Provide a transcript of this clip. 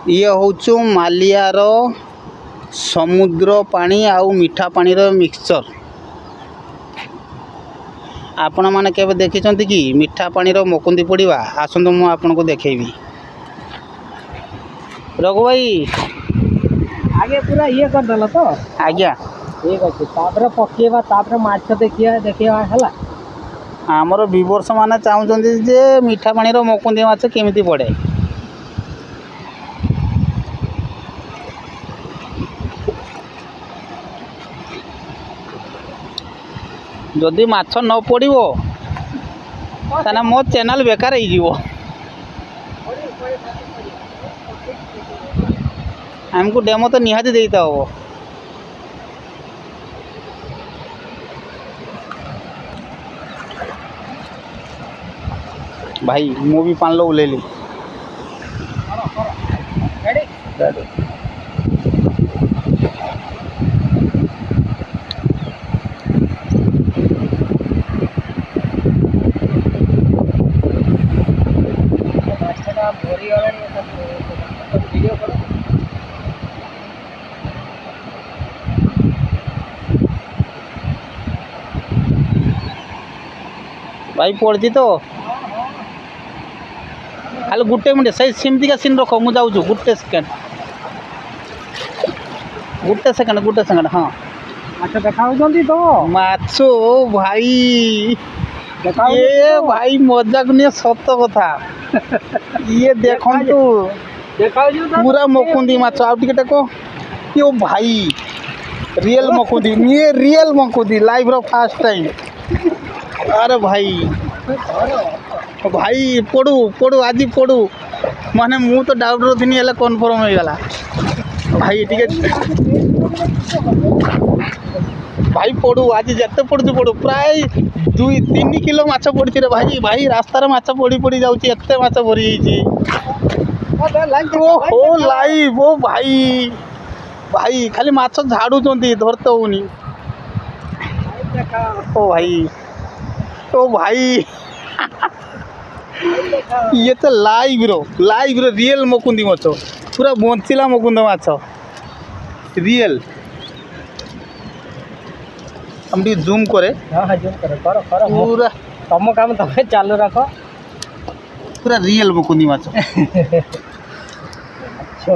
ये हूँ मालियार समुद्र पानी आउ मीठा पानी मिक्सचर। आपण मैंने केवे देखिछंती कि मीठा पानी मकुंदी पड़वा? आसतु मु आपन को देखेबी। रघु भाई आगे पूरा ये कर दल तो आज्ञा ठीक अच्छे पकेबा माछ देखिए देखिए है आमर विवर्स माने चाहूँगी जे मीठा पानी मकुंदी माछ केमिति पड़े। जदि माछ न पड़ो ताना मो चैनल बेकार हो। आमको डेमो तो निहाती देता हो। भाई मु भी पान लो उले ली। भाई पड़ती तो खाली गोटे मिनट से सेमती का सीन रख मु जाऊँ गोटे सेकेंड हाँ अच्छा देखा तो माछो भाई ये भाई मजाक नहीं सत कथा ये देखु पूरा मकुंदी माछ आउ टिके टेको यो भाई रियल मकुंदी ये real मकुंदी live row first time. अरे भाई भाई पड़ू पड़ू आज पड़ू माने मु तो डाउट रही है कन्फर्म हो गला भाई टिके भाई पड़ू आज जिते पड़ू पड़ू प्राय 2-3 किलो माछ पड़ी रे भाई भाई रास्तार माछ पड़ी पड़ी जाऊँगी एत माछ भरी ओ लाइव ओ भाई भाई खाली माछ झाड़ुंट धरते होनी। ओ भाई ओ भाई ये तो लाइव रो रियल मकुंदी माछ पूरा बंचिला मकुंद माछ रियल। हम टी जूम करे हाँ जूम कर पूरा तुम काम तुम चालू रख पूरा रियल मकुंदी माछ। अच्छा